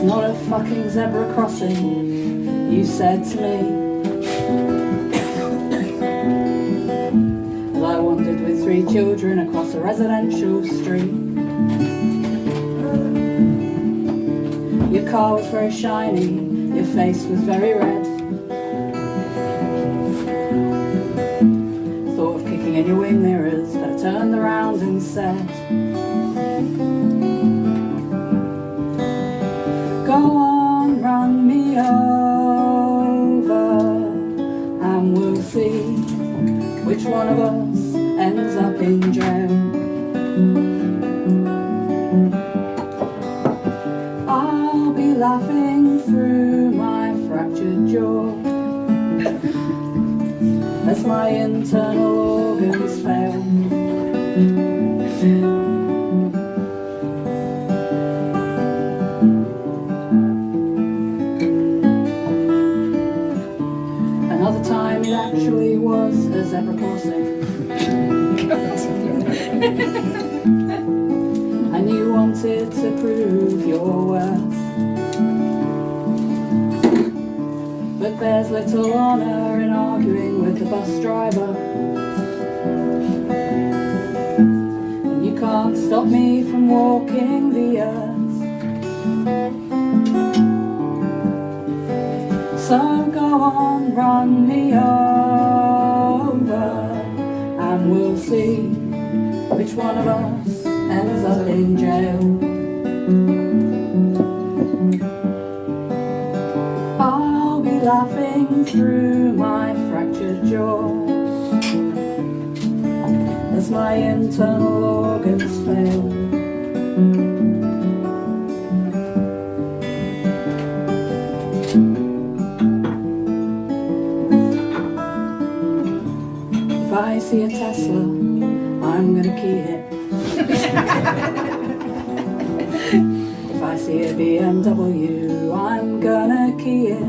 not a fucking zebra crossing, you said to me. As I wandered with 3 children across a residential street. Your car was very shiny, your face was very red. Thought of kicking in your wing mirrors, but I turned around and said, go on, run me over, and we'll see which one of us ends up in jail. I'll be laughing through my fractured jaw as my internal organs fail. Another time it actually was a zebra crossing. And you wanted to prove your worth. But there's little honour in arguing with the bus driver. And you can't stop me from walking the earth. So go on, run me over, and we'll see which one of us ends up in jail. I'll be laughing through my fractured jaw as my internal organs fail. If I see a Tesla, I'm gonna key it. If I see a BMW, I'm gonna key it.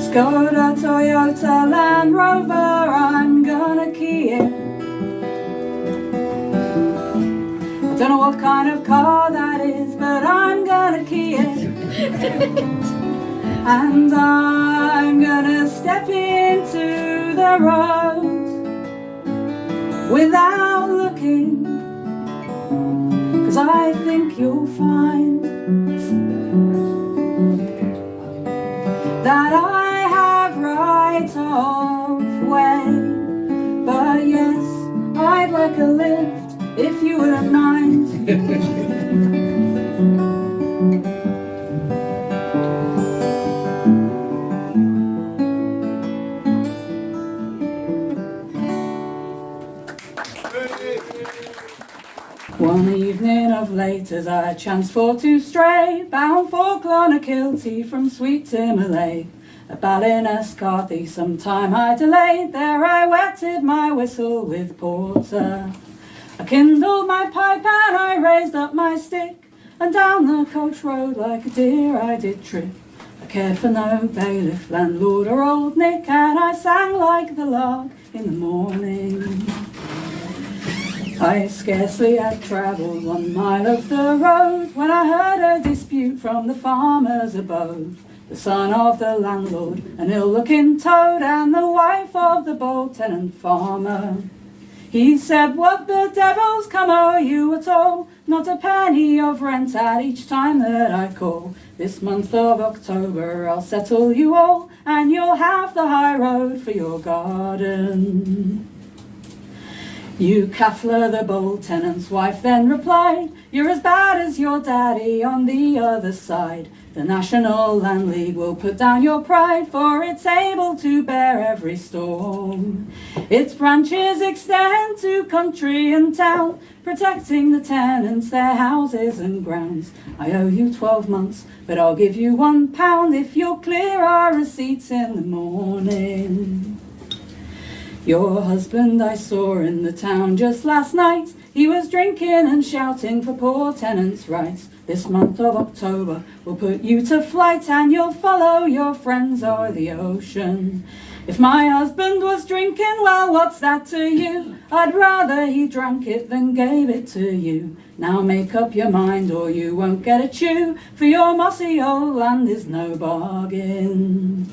Skoda, Toyota, Land Rover, I'm gonna key it. I don't know what kind of car that is, but I'm gonna key it. And I'm gonna step into the road without looking, 'cause I think you'll find that I have right of way. But yes, I'd like a lift if you wouldn't mind. One evening of late as I chanced for to stray, bound for Clonakilty from sweet Timmerley, a Ballinascarthy sometime I delayed, there I wetted my whistle with porter. I kindled my pipe and I raised up my stick, and down the coach road like a deer I did trip. I cared for no bailiff, landlord or old Nick, and I sang like the lark in the morning. I scarcely had travelled 1 mile of the road when I heard a dispute from the farmer's abode. The son of the landlord, an ill-looking toad, and the wife of the bold tenant farmer. He said, what the devil's come o'er you at all? Not a penny of rent at each time that I call. This month of October I'll settle you all, and you'll have the high road for your garden. You Kaffler, the bold tenant's wife, then replied, you're as bad as your daddy on the other side. The National Land League will put down your pride, for it's able to bear every storm. Its branches extend to country and town, protecting the tenants, their houses and grounds. I owe you 12 months, but I'll give you £1 if you'll clear our receipts in the morning. Your husband I saw in the town just last night. He was drinking and shouting for poor tenants' rights. This month of October will put you to flight, and you'll follow your friends o'er the ocean. If my husband was drinking, well, what's that to you? I'd rather he drank it than gave it to you. Now make up your mind or you won't get a chew, for your mossy old land is no bargain.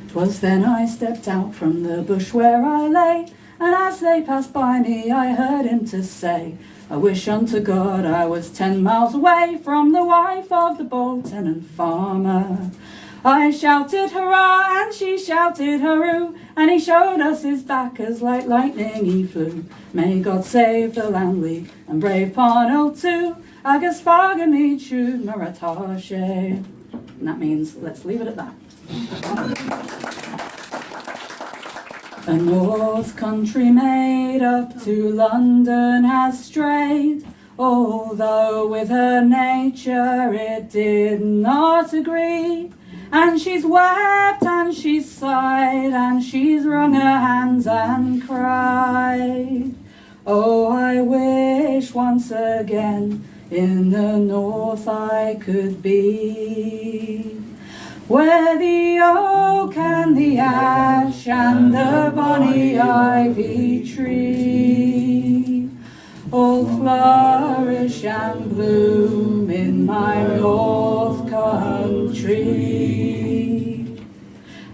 'Twas then I stepped out from the bush where I lay, and as they passed by me I heard him to say, I wish unto God I was 10 miles away from the wife of the bold tenant farmer. I shouted hurrah and she shouted hurroo, and he showed us his back as like lightning he flew. May God save the landly and brave Parnell too, agus fagami chud maratashe. And that means let's leave it at that. A north country maid up to London has strayed, although with her nature it did not agree. And she's wept and she's sighed and she's wrung her hands and cried. Oh, I wish once again in the north I could be, where the oak and the ash and the bonny ivy tree all flourish and bloom in my north country.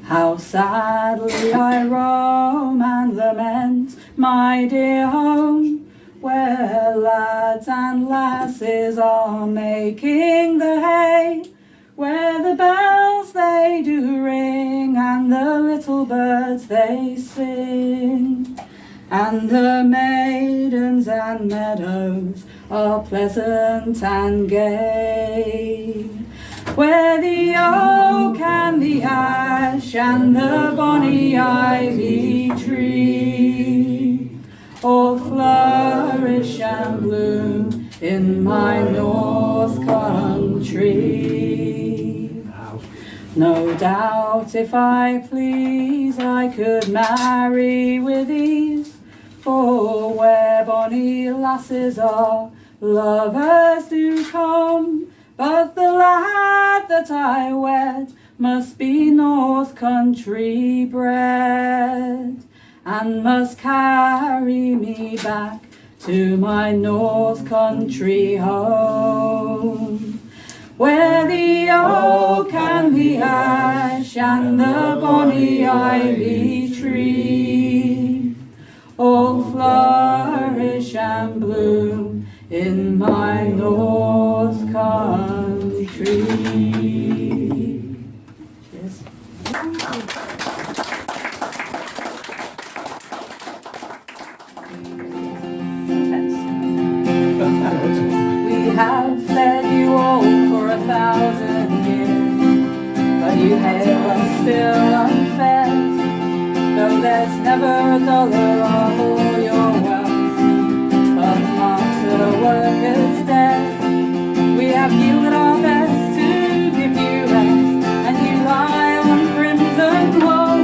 How sadly I roam and lament my dear home, where lads and lasses are making the hay, where the bells they do ring and the little birds they sing, and the maidens and meadows are pleasant and gay, where the oak and the ash and the bonny ivy tree all flourish and bloom in my north country. No doubt if I please I could marry with ease, for where bonny lasses are lovers do come, but the lad that I wed must be north country bred, and must carry me back to my north country home, where the oak and the ash and the bonny ivy tree all flourish and bloom in my north country. Cheers. We have fed you all for 1,000 years, but you hail us still unfed, though there's never a dollar of all your wealth, but marks of the workers' debt. We have yielded our best to give you rest, and you lie on crimson wool.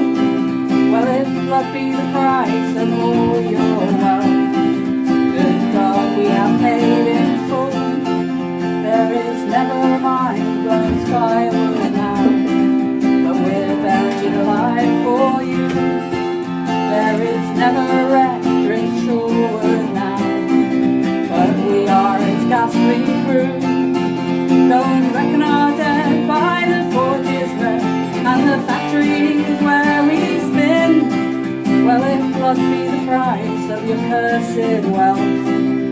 Well, if blood be the price of all your wealth, good God, we have paid in full. There is never a mine blown skyward now, but we're buried alive for you. There is never a wreck driven shoreward now, but we are its ghastly crew. Go and reckon our dead by the forges red and the factories where we spin. Well, if blood be the price of your cursed wealth,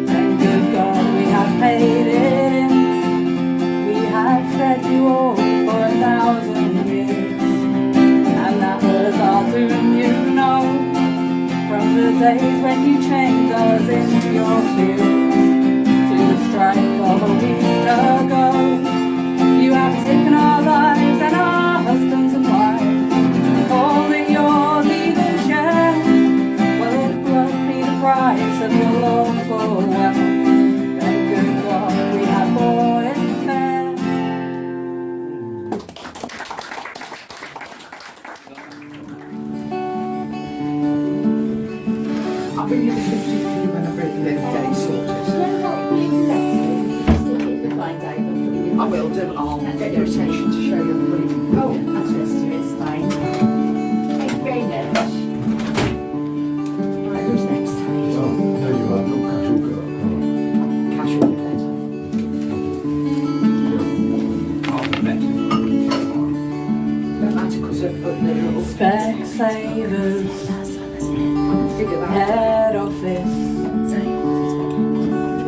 then good God, we have paid it in. We have fed you all for 1,000 years, and that was our doom, you know, from the days when you chained us into your fields to the strike of a week ago. You have taken our lives and our husbands and wives, calling your legal share. Well, if blood be the price of your lawful wealth, then good God, we have bought it fair. I'll bring you the 50.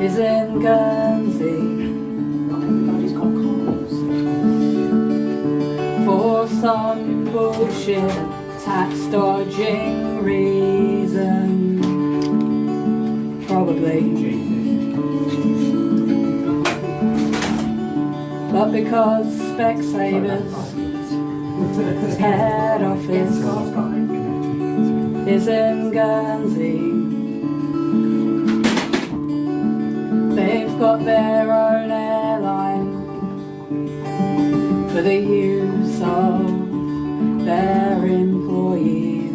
is in Guernsey. Everybody's got calls. For some bullshit tax dodging reason. Probably. But because Specsavers head office is in Guernsey, they've got their own airline for the use of their employees.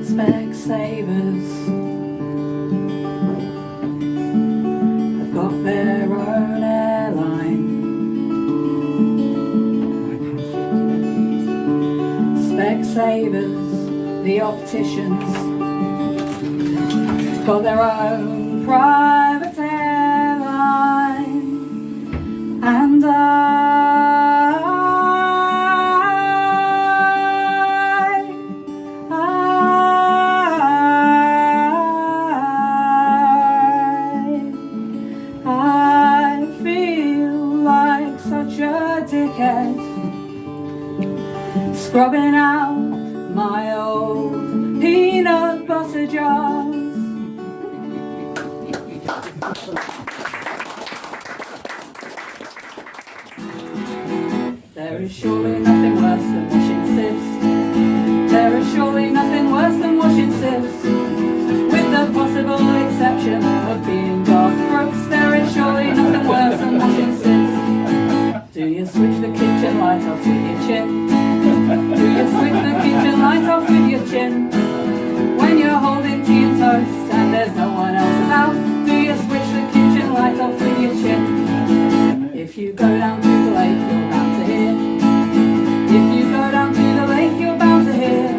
Specsavers have got their own airline. Specsavers, the opticians, got their own private airline. And I feel like such a dickhead, scrubbing out my old peanut butter jars. There is surely nothing worse than washing sieves. There is surely nothing worse than washing sieves, with the possible exception of being Garth Brooks. There is surely nothing worse than washing sieves. Do you switch the kitchen light off with your chin? Do you switch the kitchen light off with your chin? When you're holding tea and toast and there's no one else about, do you switch the kitchen light off with your chin? If you go down to the lake, you're bound to hear. If you go down to the lake, you're bound to hear.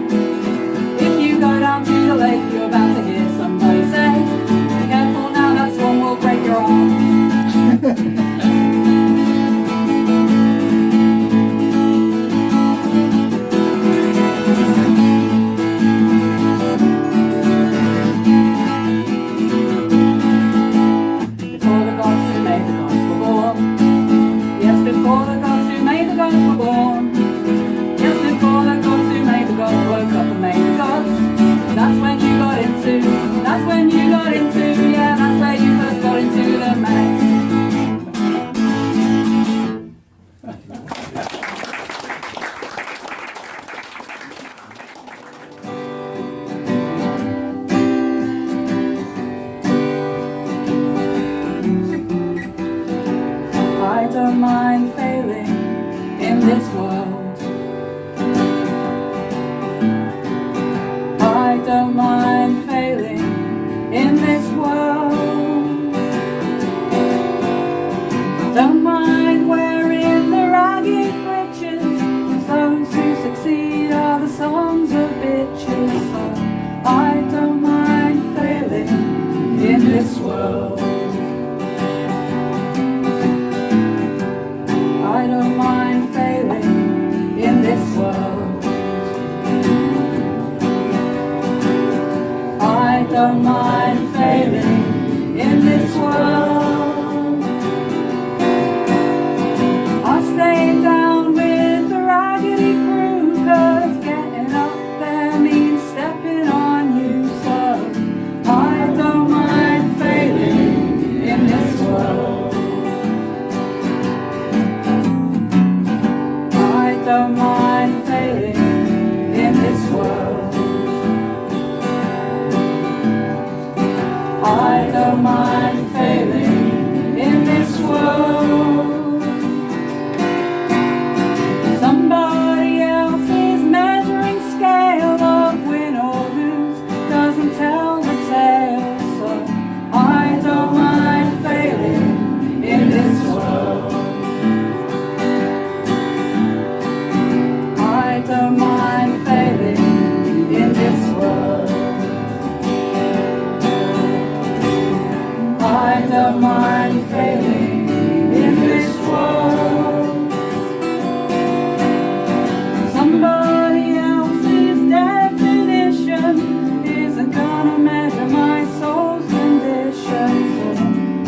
If you go down to the lake, you're bound to hear somebody say, careful now, that swan will break your arm. Before the gods who made the gods were born. Yes, before the gods who made the gods were born. Yes, before the gods who made the gods woke up and made the gods. That's when you got into, that's when you got into, yeah, that's where you first got into the mess. I don't mind failing in this world. I don't mind failing in this world. Don't mind wearing the ragged breeches, 'cause those who succeed are the sons of bitches. So I don't mind failing in this world. I don't mind failing failing in this world. Somebody else's definition isn't gonna measure my soul's condition.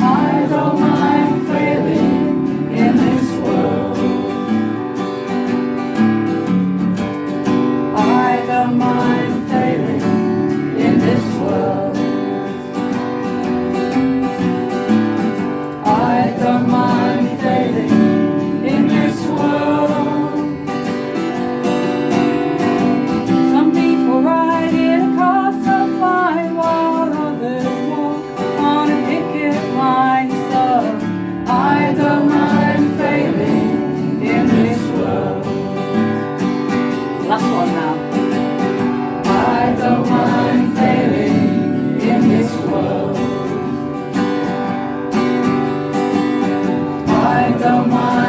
I don't mind failing in this world. I don't mind failing in this world. I don't mind failing in this world. Some people ride in a car so fine while others walk on a picket line. So I don't mind failing in this world. Last one now. I don't mind failing in this world. I don't mind.